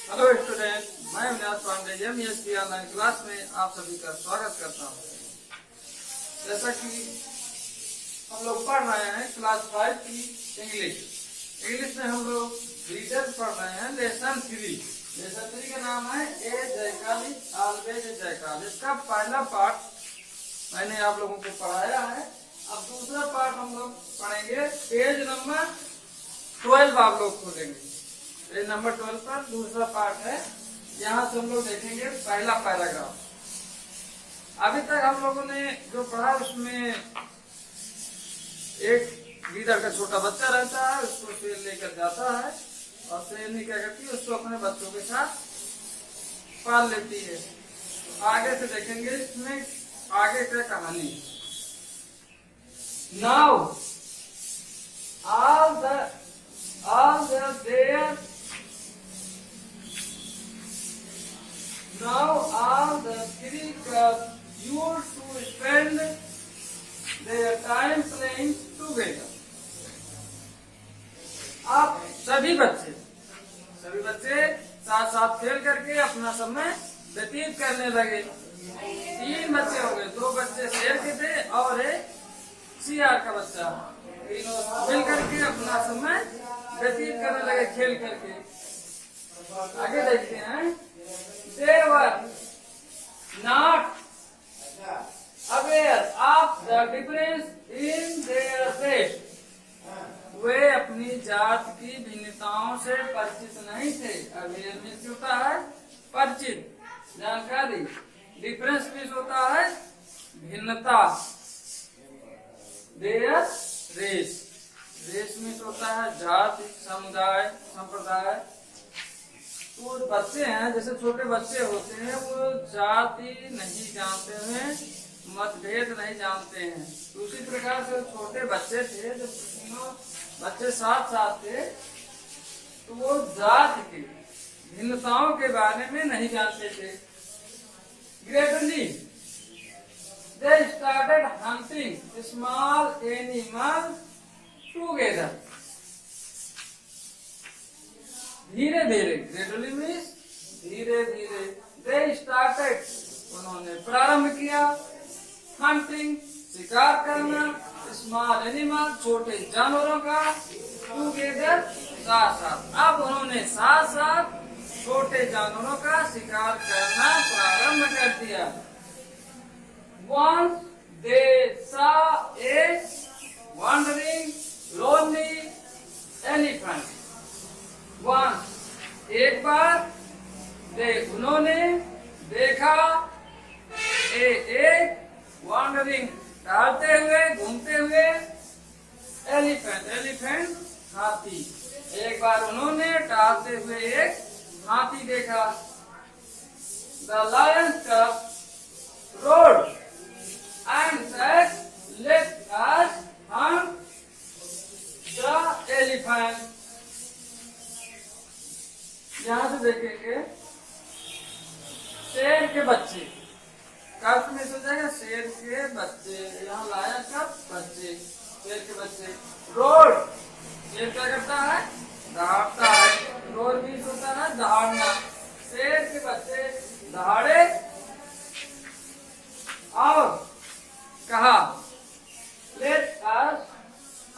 Hello student, मैं Avinash Pandey MSP online class में आप सभी का स्वागत करता हूँ। जैसा कि हम लोग पढ़ रहे हैं क्लास 5 की इंग्लिश में हम लोग रीडर पढ़ रहे हैं लेसन 3 का नाम है ए जयकाल इज ऑलवेज ए जयकाल। इसका पहला पार्ट मैंने आप लोगों को पढ़ाया है। अब दूसरा पार्ट हम लोग पढ़ेंगे। पेज नंबर 12 आप लोग खोलेंगे। पेज नंबर 12 पर दूसरा पार्ट है। यहाँ से हम लोग देखेंगे पहला पैराग्राफ। अभी तक हम लोगों ने जो पढ़ा उसमें एक लीडर का छोटा बच्चा रहता है, उसको शेर लेकर जाता है और शेरनी क्या करती है, उसको अपने बच्चों के साथ पाल लेती है। आगे से देखेंगे इसमें आगे क्या कहानी। Now all the there now all the three cubs used to spend their time playing together। अब सभी बच्चे साथ साथ खेल करके अपना समय व्यतीत करने लगे। 3 बच्चे हो गए, 2 बच्चे शेर के थे और एक सियार का बच्चा। तीनों मिल करके अपना समय व्यतीत करने लगे खेल करके। आगे देखते हैं। They were not aware of the difference in their race। वे अपनी जात की भिन्नताओं से परिचित नहीं थे। अवेयर मीन्स होता है परिचित, जानकारी। डिफरेंस मीन्स होता है भिन्नता। देयर रेस मीन्स होता है जाति, समुदाय, संप्रदाय। तो बच्चे हैं, जैसे छोटे बच्चे होते हैं, वो जाति नहीं जानते हैं, मतभेद नहीं जानते हैं। तो उसी प्रकार से छोटे बच्चे थे, जब तीनों बच्चे साथ साथ थे, तो वो जाति की भिन्नताओं के बारे में नहीं जानते थे। Gradually they started hunting small animals together। धीरे धीरे, ग्रेजुअली मीन्स धीरे धीरे। they started, उन्होंने प्रारंभ किया। हंटिंग, शिकार करना। स्मॉल एनिमल, छोटे जानवरों का। टूगेदर, साथ साथ। अब उन्होंने साथ साथ छोटे जानवरों का शिकार करना प्रारंभ कर दिया। Once they saw a wandering lonely elephant। Once, एक बार, उन्होंने देखा एक wandering, टहलते हुए, घूमते हुए, एलिफेंट हाथी। एक बार उन्होंने टहलते हुए एक हाथी देखा। The lion cub roared and said, "Let us hunt the elephant।" यहाँ से देखेंगे शेर के बच्चे। कब में हो जाएगा शेर के बच्चे। यहाँ लाया कब बच्चे, शेर के बच्चे। रोड, शेर क्या करता है, दहाड़ता है। रोड भी होता है दहाड़ना। शेर के बच्चे दहाड़े और कहा, लेट अस,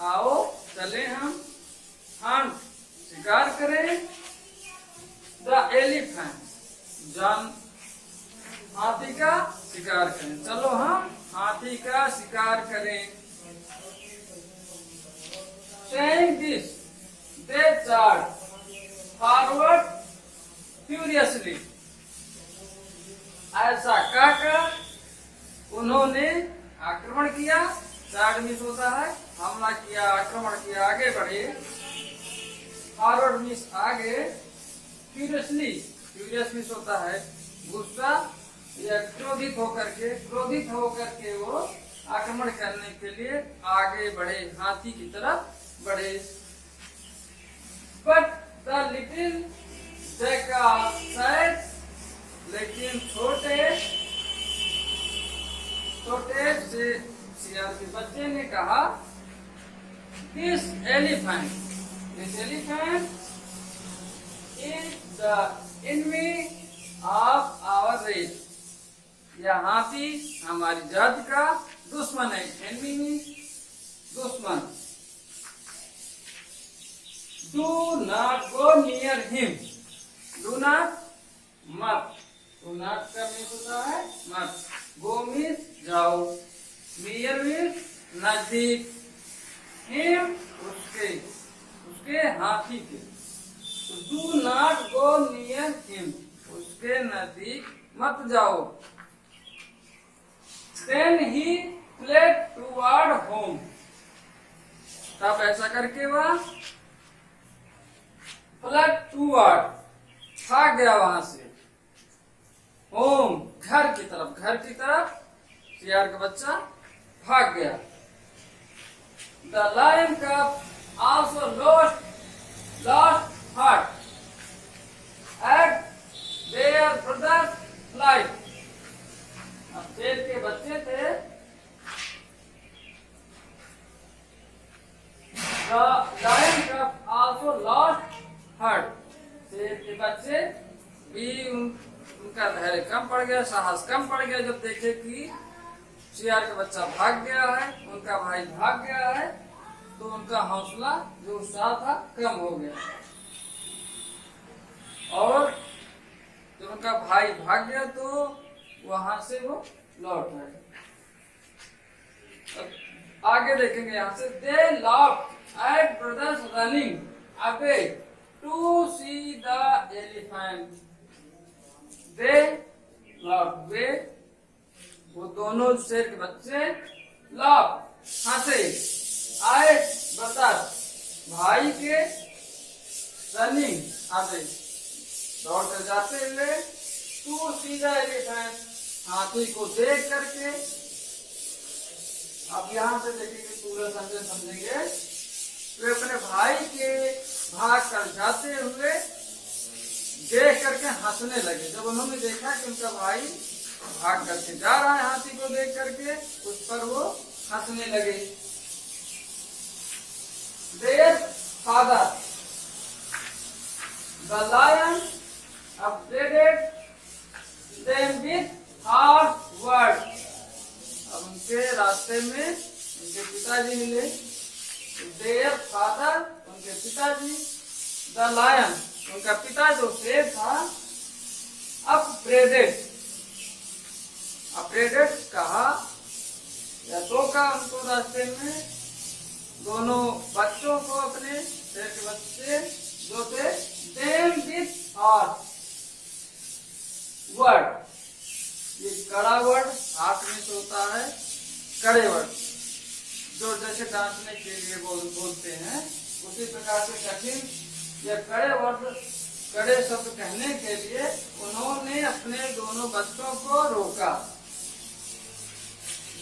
आओ चले हम, हंट, शिकार करें, द एलिफेंट, हाथी का शिकार करें। चलो हम हाथी का शिकार करें। Saying this, they charged forward furiously। ऐसा कहकर उन्होंने आक्रमण किया। चार्ज मिस होता है हमला किया, आक्रमण किया, आगे बढ़े। फॉरवर्ड मिस आगे। फ्यूरियस मिस होता है गुस्सा या क्रोधित होकर के वो आक्रमण करने के लिए आगे बढ़े, हाथी की तरफ बढ़े। But the little jackal said, लेकिन छोटे से सियार के बच्चे ने कहा, this elephant is the enemy of our race. यह हाथी हमारी जाति का दुश्मन है। एनिमी मीन्स दुश्मन। Do not go near him. Do not मत। Do not का मीन्स होता है मत। Go मीन्स जाओ। Near मीन्स नजदीक। Him उसके हाथी के। Do not go near him. उसके नजदीक मत जाओ। Then he fled toward home. तब ऐसा करके वह fled toward भाग गया वहां से home घर की तरफ शेर का बच्चा भाग गया। The lion cub also lost heart at their brother's flight. अब शेर के बच्चे थे। The lion cub also lost heart. शेर के बच्चे भी उनका धैर्य कम पड़ गया, साहस कम पड़ गया जब देखे कि शेर का बच्चा भाग गया है, उनका भाई भाग गया है, तो उनका हौसला जो उत्साह था कम हो गया। और जब उनका भाई भाग गया तो वहां से वो लौट आए। आगे देखेंगे यहाँ से दे laughed at brothers running away to see the elephant. They laughed, वे वो दोनों शेर के बच्चे laughed हंसे at brothers भाई के running away दौड़ कर जाते हुए to see the elephant हाथी को देख करके। अब यहाँ से देखेंगे पूरा समझेंगे। वे अपने भाई के भाग कर जाते हुए देख करके हंसने लगे। जब उन्होंने देखा कि उनका भाई भाग करके जा रहा है हाथी को देख करके, उस पर वो हंसने लगे। Their father, the lion, upbraided them with harsh words. अब उनके रास्ते में उनके पिताजी मिले। Their father, उनके पिताजी, the lion, उनका पिता जो शेर था, upbraided कहा या टोका उनको रास्ते में, दोनों बच्चों को अपने शेर के बच्चे जो थे, them with harsh word। ये कड़ा वर्ड हाथ में से होता है, कड़े वर्ड जो जैसे डांटने के लिए बोलते हैं, उसी प्रकार से कठिन या कड़े वर्ड कड़े शब्द कहने के लिए उन्होंने अपने दोनों बच्चों को रोका।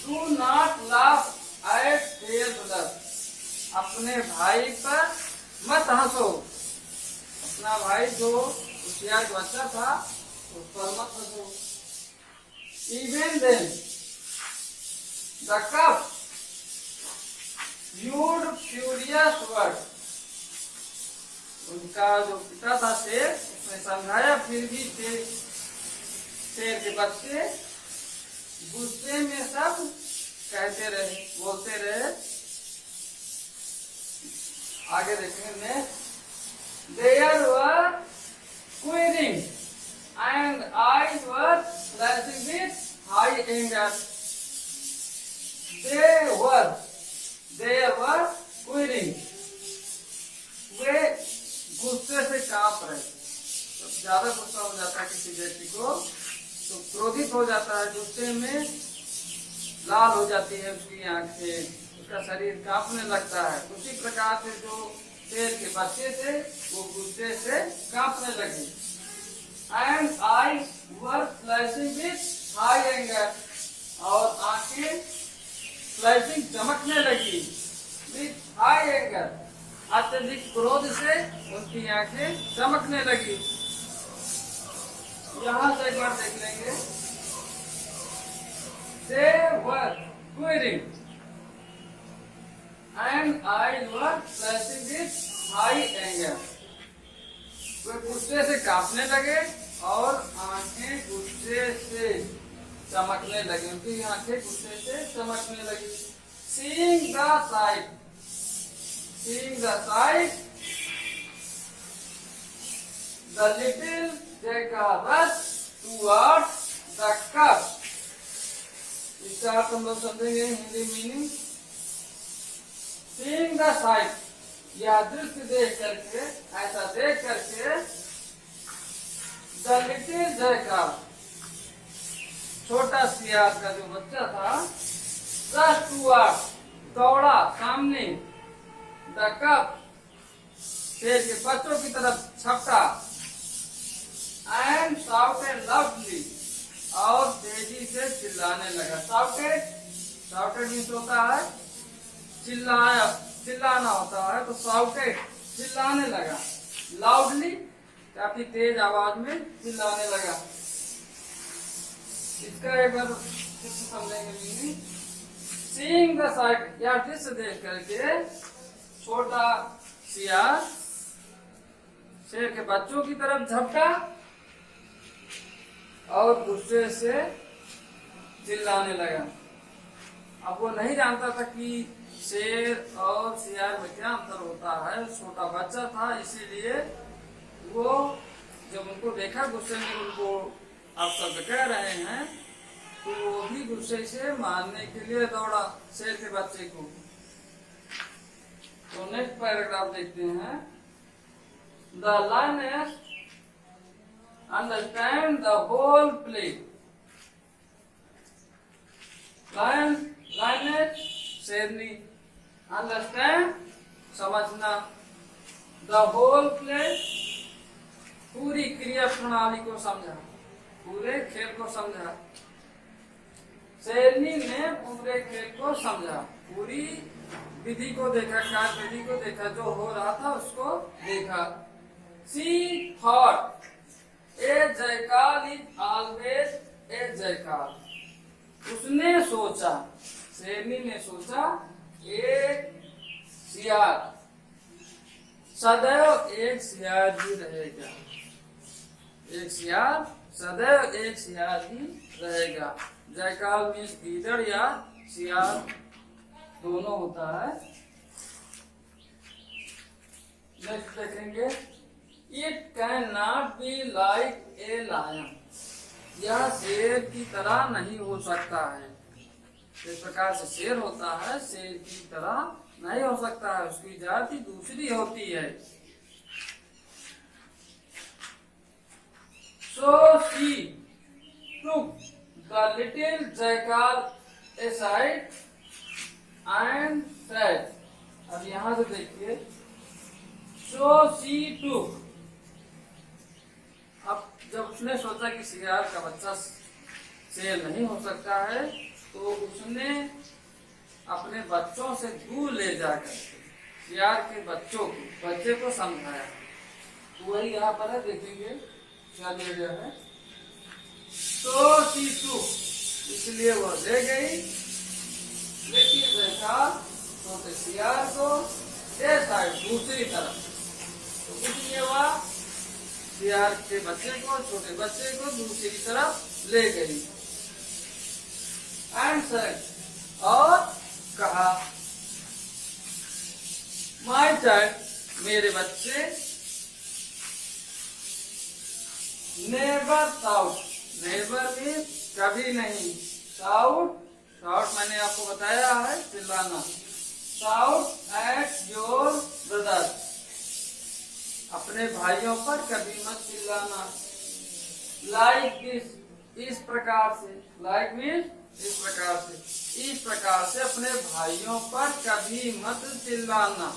Do not laugh at their brother, अपने भाई पर मत हंसो। अपना भाई जो होशियार बच्चा था उस पर मत हंसो। Even then, the cub used furious words. उनका जो पिता था शेर, उसने समझाया, फिर भी शेर के बच्चे गुस्से में सब कहते रहे, बोलते रहे। आगे देखेंगे next. There were quivering and eyes were flashing with high anger. They were quivering. वे गुस्से से कांप रहे। तो ज्यादा गुस्सा हो जाता है किसी व्यक्ति को तो क्रोधित हो जाता है, गुस्से में लाल हो जाती है उसकी आंखें, उसका शरीर कांपने लगता है। उसी प्रकार से जो शेर के बच्चे थे वो गुस्से से कांपने लगे। And eyes were flashing with high anger, और आंखें flashing चमकने लगी with high anger, अत्यधिक क्रोध से उनकी आंखें चमकने लगी। यहाँ से एक बार देख लेंगे। They were quivering and eyes were flashing with high anger. वे गुस्से से कांपने लगे और आंखें गुस्से से चमकने लगी, उनकी आंखें गुस्से से चमकने लगी। Seeing the sight, the little jackal rushed towards the cup. इसका अर्थ हम लोग समझेंगे Hindi meaning. Seeing the sight, यह दृश्य देख करके, ऐसा देख करके, the little jackal, छोटा सियार का जो बच्चा था, rushed towards, दौड़ा सामने, the cup, शेर के बच्चों की तरफ छपटा, and shouted loudly, और तेजी से चिल्लाने लगा। shouted मीन्स होता है चिल्लाना होता है, तो shouted चिल्लाने लगा, loudly काफी तेज आवाज में चिल्लाने लगा। इसका एक बार समझेंगे मीनिंग। Seeing the sight, या दृश्य देख करके छोटा सियार शेर के बच्चों की तरफ झपटा और गुस्से से चिल्लाने लगा। अब वो नहीं जानता था कि शेर और सियार में क्या अंतर होता है, छोटा बच्चा था, इसीलिए वो जब उनको देखा गुस्से में उनको आप शब्द कह रहे हैं, तो वो भी गुस्से से मारने के लिए दौड़ा शेर के बच्चे को। तो नेक्स्ट पैराग्राफ देखते हैं। The lioness understand the whole play. Lioness शेरनी, understand समझना, the whole play पूरी क्रिया प्रणाली को समझा, पूरे खेल को समझा। शेरनी ने पूरे खेल को समझा, पूरी विधि को देखा, कार्य विधि को देखा, जो हो रहा था उसको देखा। She thought a jackal is always a jackal. उसने सोचा, शेरनी ने सोचा, एक सियार सदैव एक सियार ही रहेगा, एक सियार सदैव एक सियार ही रहेगा। जयकाल मीन्स गीदड़ या सियार दोनों होता है। नेक्स्ट देखेंगे। It cannot be like a lion. यह शेर की तरह नहीं हो सकता है। जिस प्रकार से शेर होता है, शेर की तरह नहीं हो सकता है, उसकी जाति दूसरी होती है। So she took the little jackal aside and said, अब यहाँ से देखिए, so she took, अब जब उसने सोचा कि सियार का बच्चा शेर नहीं हो सकता है, तो उसने अपने बच्चों से दूर ले जाकर सियार के बच्चे को समझाया। तो वही यहाँ पर है, देखेंगे क्या दिया गया है। तो शीशु, इसलिए वो ले गई, लेकिन देखा छोटे सियार को दूसरी तरफ, तो इसलिए वह सियार के बच्चे को, छोटे बच्चे को दूसरी तरफ ले गई। एंड सेड, और कहा, माय चाइल्ड, मेरे बच्चे, नेवर शाउट, नेवर में कभी नहीं, शाउट, शाउट मैंने आपको बताया है चिल्लाना, शाउट एट योर ब्रदर, अपने भाइयों पर कभी मत चिल्लाना। लाइक दिस, इस प्रकार से, लाइक मीन्स इस प्रकार से, इस प्रकार से अपने भाइयों पर कभी मत चिल्लाना।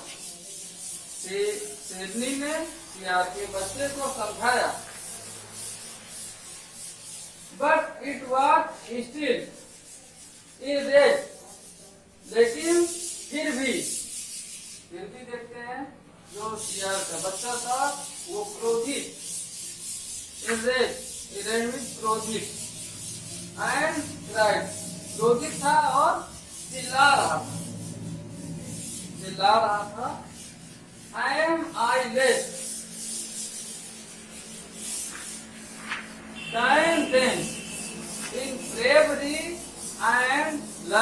शेरनी ने सियार के बच्चे को समझाया। But it was still erase, लेकिन फिर भी देखते हैं, जो सियार का बच्चा था वो क्रोधित, क्रोधित एंड क्राइड, क्रोधित था और चिल्ला रहा था। आई एम आईलेस,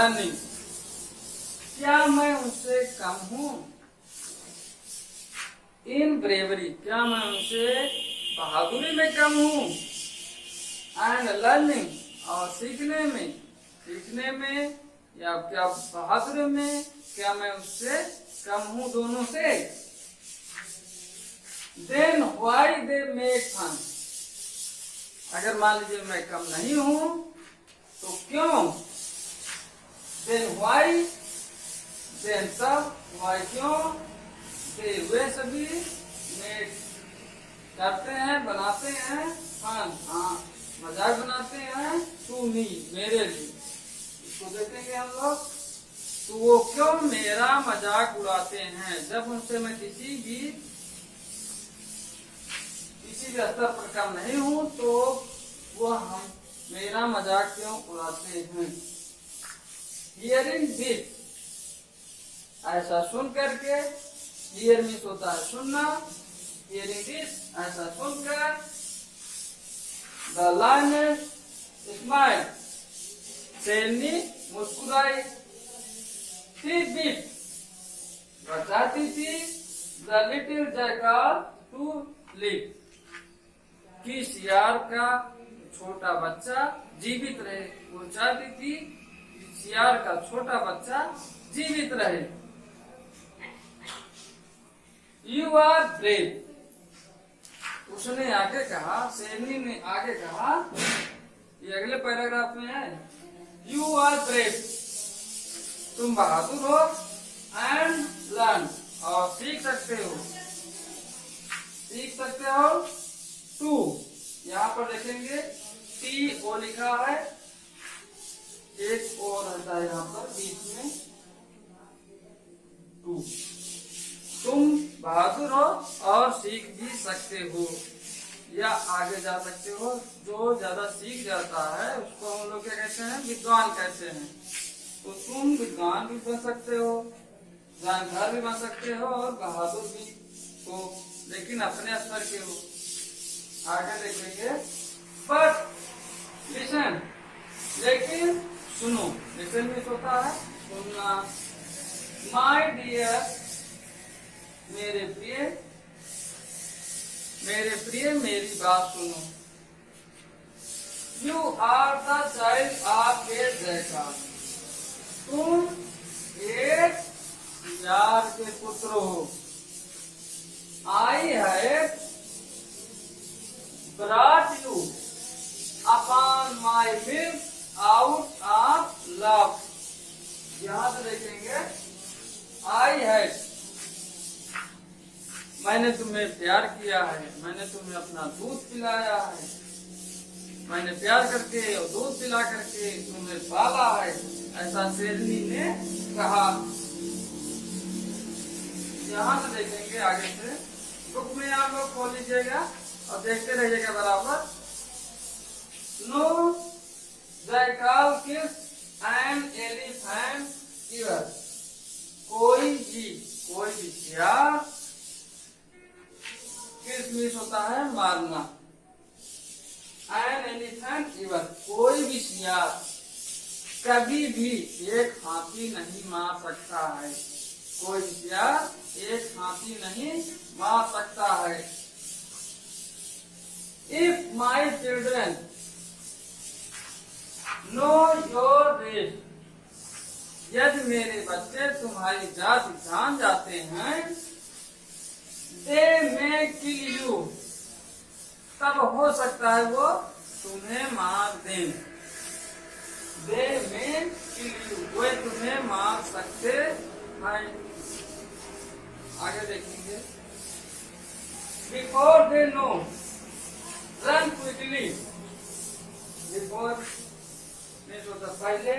लर्निंग, क्या मैं उनसे कम हूं? इन ब्रेवरी, क्या मैं उनसे बहादुरी में कम हूं? एंड लर्निंग, और सीखने में या क्या बहादुरी में क्या मैं उससे कम हूं दोनों से? Then why they make fun, अगर मान लीजिए मैं कम नहीं हूं तो क्यों? देन व्हाई, देन तब, व्हाई क्यों, दे वे सभी, मेक करते हैं, बनाते हैं, फन हाँ मजाक बनाते हैं, टू मी मेरे लिए। इसको देखेंगे हम लोग। तो वो क्यों मेरा मजाक उड़ाते हैं? जब उनसे मैं किसी भी स्तर पर कम नहीं हूं तो वो हम मेरा मजाक क्यों उड़ाते हैं? हियरिंग दिस, ऐसा सुन करके, हियर मीन्स होता है सुनना, हियरिंग दिस ऐसा सुनकर, द लायन स्माइल, शेरनी मुस्कुराई, शी बीट, बचाती थी, the little jackal to live, कि सियार का छोटा बच्चा जीवित रहे। वो चाहती थी कि सियार का छोटा बच्चा जीवित रहे। यू आर ब्रेव, उसने आगे कहा, शेरनी ने आगे कहा, ये अगले पैराग्राफ में है, यू आर ब्रेव, तुम बहादुर हो, एंड लर्न, और सीख सकते हो, टू, यहाँ पर देखेंगे टी ओ लिखा है, एक और रहता है यहाँ पर बीच में, टू, तुम बहादुर हो और सीख भी सकते हो या आगे जा सकते हो। जो ज्यादा सीख जाता है उसको हम लोग क्या कहते हैं? विद्वान कहते हैं। तो तुम विद्वान भी बन सकते हो, जानकार भी बन सकते हो और बहादुर भी हो, लेकिन अपने स्तर के हो। आगे देखेंगे, बट लिसन, लेकिन सुनो, लिसन में होता है सुनना। माय डियर, मेरे प्रिय मेरी बात सुनो। You are the child of a jackal, तुम एक सियार के पुत्र हो। I have brought you upon my wings out of love, यहाँ से देखेंगे, आई है, मैंने तुम्हें प्यार किया है, मैंने तुम्हें अपना दूध पिलाया है, मैंने प्यार करके और दूध पिला करके तुम्हें पाला है, ऐसा शेरनी ने कहा। यहाँ से देखेंगे आगे से, बुक में आप लोग खोल लीजिएगा और देखते रहिएगा बराबर। नो जैकाल किस एन एलिफेंट ईयर, कोई भी सियार, किस मीन्स होता है मारना, एन एलिफेंट ईयर, कोई भी सियार कभी भी एक हाथी नहीं मार सकता है। कोई सियार एक हाथी नहीं मार सकता है। If my children know your race, यदि मेरे बच्चे तुम्हारी जाति जान जाते हैं, they may kill you, तब हो सकता है वो तुम्हें मार दें। they may kill you, वे तुम्हें मार सकते हैं। आगे देखेंगे, before they know, run quickly, before means होता पहले,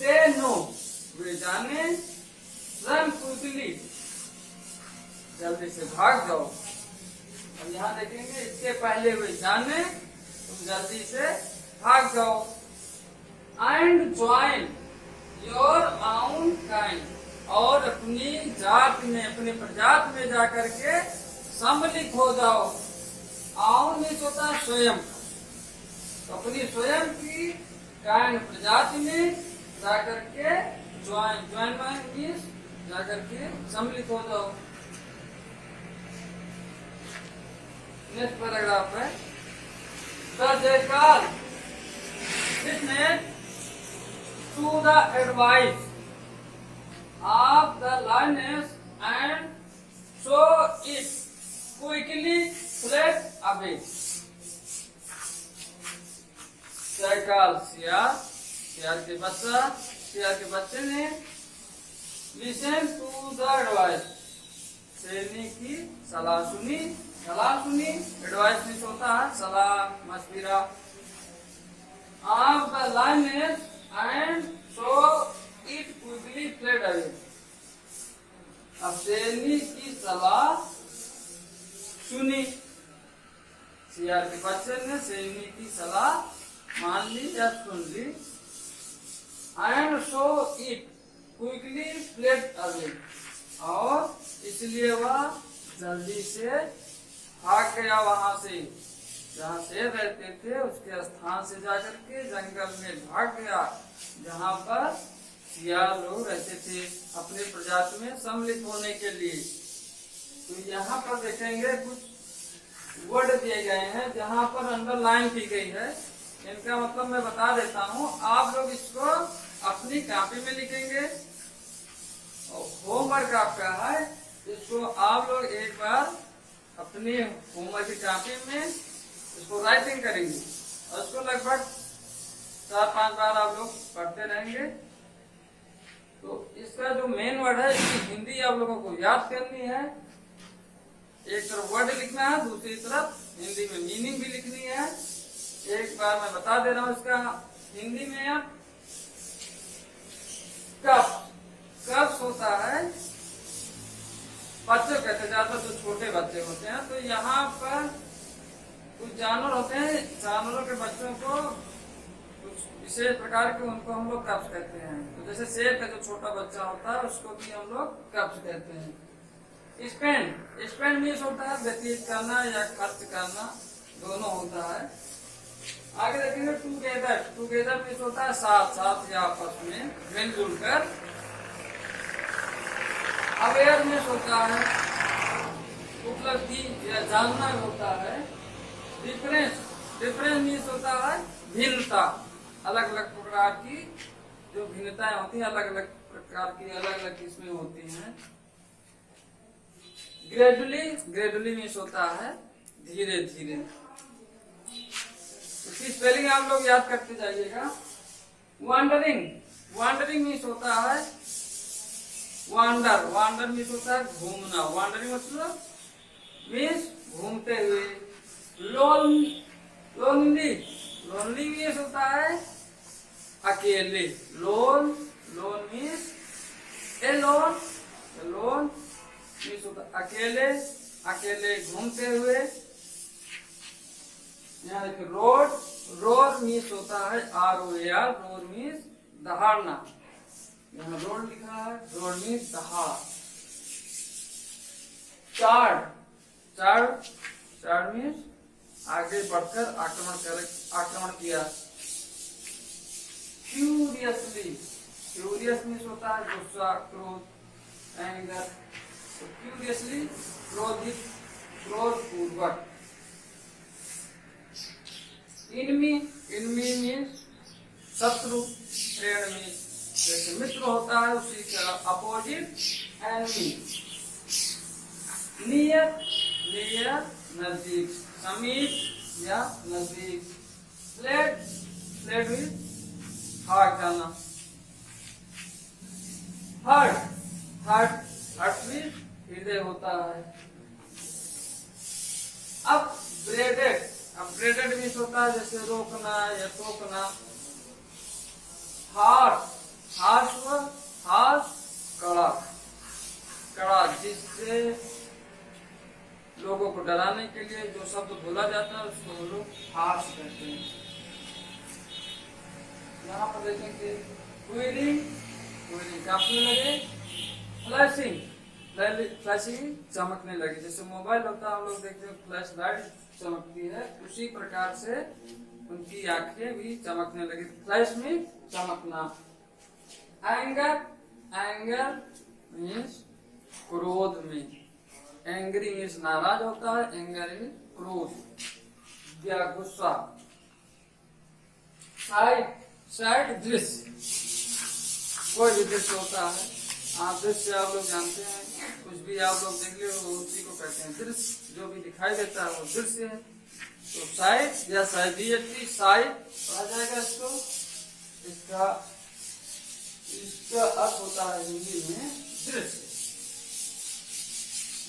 they know वे जाने, run quickly जल्दी से भाग जाओ। और यहाँ देखेंगे, इसके पहले वे जाने, तुम जल्दी से भाग जाओ। and join your own kind, और अपनी जात में, अपने प्रजात में जाकर के सम्मिलित हो जाओ। आउन में होता स्वयं, तो अपनी स्वयं की कायन प्रजाति में जाकर के ज्वाइन मीन्स जाकर के सम्मिलित हो जाओ। नेक्स्ट पैराग्राफ है the जयकाल listened to the advice of the lioness and so it quickly fled away। जयकाल सियार के बच्चे ने लिसन टू द एडवाइस शेरनी की सलाह सुनी। एडवाइस मीन्स होता है सलाह मशविरा। Of the lioness and so it quickly fled away. अब शेरनी की सलाह सुनी, सियार के बच्चे ने शेरनी की सलाह मान ली या सुन ली। And so it quickly fled away, और इसलिए वह जल्दी से भाग गया वहां से, जहाँ शेर रहते थे उसके स्थान से जाकर के जंगल में भाग गया जहाँ पर सियार लोग रहते थे अपने प्रजाति में सम्मिलित होने के लिए। तो यहाँ पर देखेंगे कुछ वर्ड दिए गए हैं जहाँ पर अंडरलाइन की गई है। इनका मतलब मैं बता देता हूँ, आप लोग इसको अपनी कॉपी में लिखेंगे और होमवर्क आपका है, इसको आप लोग एक बार अपनी होमवर्क की कॉपी में इसको राइटिंग करेंगे और इसको लगभग 4-5 बार आप लोग पढ़ते रहेंगे। तो इसका जो मेन वर्ड है इसकी हिंदी आप लोगों को याद करनी है। एक तरफ वर्ड लिखना है, दूसरी तरफ हिंदी में मीनिंग भी लिखनी है। एक बार मैं बता दे रहा हूँ इसका हिंदी में। आप कप्स होता है बच्चों कहते, ज्यादा जो छोटे बच्चे होते हैं। तो यहाँ पर कुछ जानवर होते हैं, जानवरों के बच्चों को कुछ विशेष प्रकार के उनको हम लोग कप्स कहते हैं। तो जैसे शेर का जो छोटा बच्चा होता है उसको भी हम लोग कप्स कहते हैं। स्पेंड मीन्स होता है व्यतीत करना या खर्च करना, दोनों होता है। आगे देखेंगे टूगेदर मीन्स होता है साथ या आपस में मिलजुल कर। अवेयरनेस होता है उपलब्धि या जानना होता है। डिफरेंस मीन्स होता है भिन्नता, अलग अलग प्रकार की जो भिन्नताएं होती हैं, अलग अलग प्रकार की अलग अलग किस्में होती हैं। ग्रेजुअली मीन्स होता है धीरे धीरे। इसकी स्पेलिंग आप लोग याद करते जाइएगा। वांडरिंग मीन्स होता है वांडर मीन्स होता है घूमना। वांडरिंग मतलब मीन्स घूमते हुए। लोनली मीन्स होता है अकेले। लोन मीन्स एलोन मीन्स होता है अकेले घूमते हुए। यहाँ देखिए रोर मीन्स होता है ROAR। Roar means दहाड़ना। यहाँ रोड लिखा है, रोड मीन्स दहाड़। चार्ड मीन्स आगे बढ़कर आक्रमण किया। क्यूरियस मीन्स होता है गुस्सा, क्रोध, एंगर। तो क्यूरियसली क्रोधपूर्वक। इनमी मीन्स शत्रु। फ्रेंड मीन्स जैसे मित्र होता है उसी का अपोजिट एनिमी। नियर नजदीक, समीप या नजदीक। फ्लेड मीन्स भाग जाना। हर्ट मीन्स हृदय होता है। अपग्रेडेड मीन्स होता है जैसे रोकना या टोकना। हार्श कड़ा जिससे लोगों को डराने के लिए जो शब्द बोला जाता है उसको हम लोग हार्श कहते हैं। यहाँ पर देखेंगे क्विलिंग कांपने लगे। फ्लैशिंग चमकने लगे। जैसे मोबाइल होता है हम लोग देखते हैं फ्लैश लाइट चमकती है, उसी प्रकार से उनकी आंखें भी चमकने लगी। फ्लैश में चमकना। एंगर, एंगर मीन्स क्रोध में, एंग्री मीन्स नाराज होता है, एंगर मीन्स क्रोध या गुस्सा। साइट, साइट दृश्य, कोई भी दृश्य होता है, आप दृश्य आप लोग जानते हैं, कुछ भी आप लोग देख ले उसी को कहते हैं दृश्य, जो भी दिखाई देता है वो दृश्य है। तो साइट या साइट, साइट पढ़ा जाएगा इसको, इसका इसका अर्थ होता है हिंदी में दृश्य।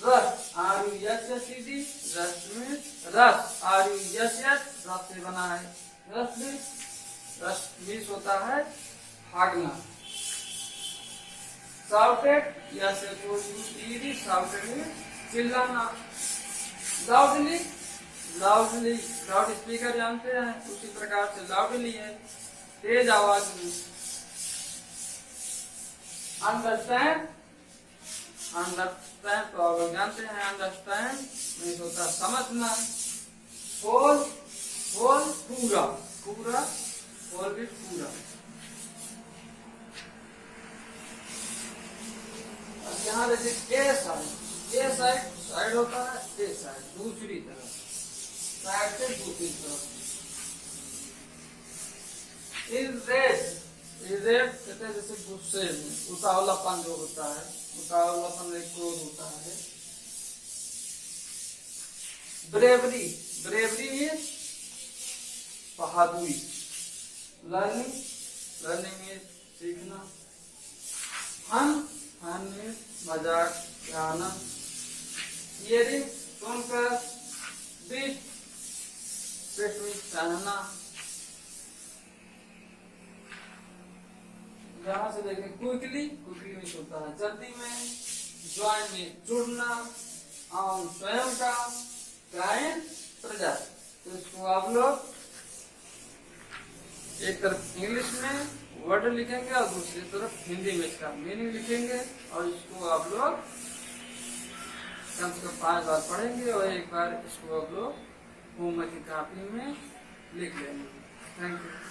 रस, RUSSED, रस में रस, RUSS रस से बना है, रस में रस मीन्स होता है भागना। शाउटेड या शाउटेड में चिल्लाना। लाउडली, लाउडली लाउड स्पीकर जानते हैं, उसी प्रकार से लाउडली है तेज आवाज में। अंडरस्टैंड, अंडरस्टैंड तो आप लोग जानते हैं, अंडरस्टैंड मीन्स होता है समझना। होल, होल पूरा, पूरा, होल भी पूरा। यहाँ जैसे ए साइड, साइड होता है ए साइड दूसरी तरफ, साइड से दूसरी तरफ। इरेट कहते हैं जैसे गुस्से में, उतावलापन जो होता है, उतावलापन एक क्रोध होता है। ब्रेवरी, ब्रेवरी मीन्स बहादुरी। लर्निंग, लर्निंग मीन्स सीखना। फन, फन मीन्स मजाक या आनंद। हियरिंग सुनकर। बीट, बीट मीन्स चाहना। यहाँ से देखें क्विकली, क्विकली मीन्स होता है जल्दी में। ज्वाइन में जुड़ना। आउन स्वयं का। क्लाइंट प्रजा। तो इसको आप लोग एक तरफ इंग्लिश में वर्ड लिखेंगे और दूसरी तरफ हिंदी में इसका मीनिंग लिखेंगे, और इसको आप लोग कम से कम 5 बार पढ़ेंगे और एक बार इसको आप लोग होमवर्क की कॉपी में लिख लेंगे। Thank you.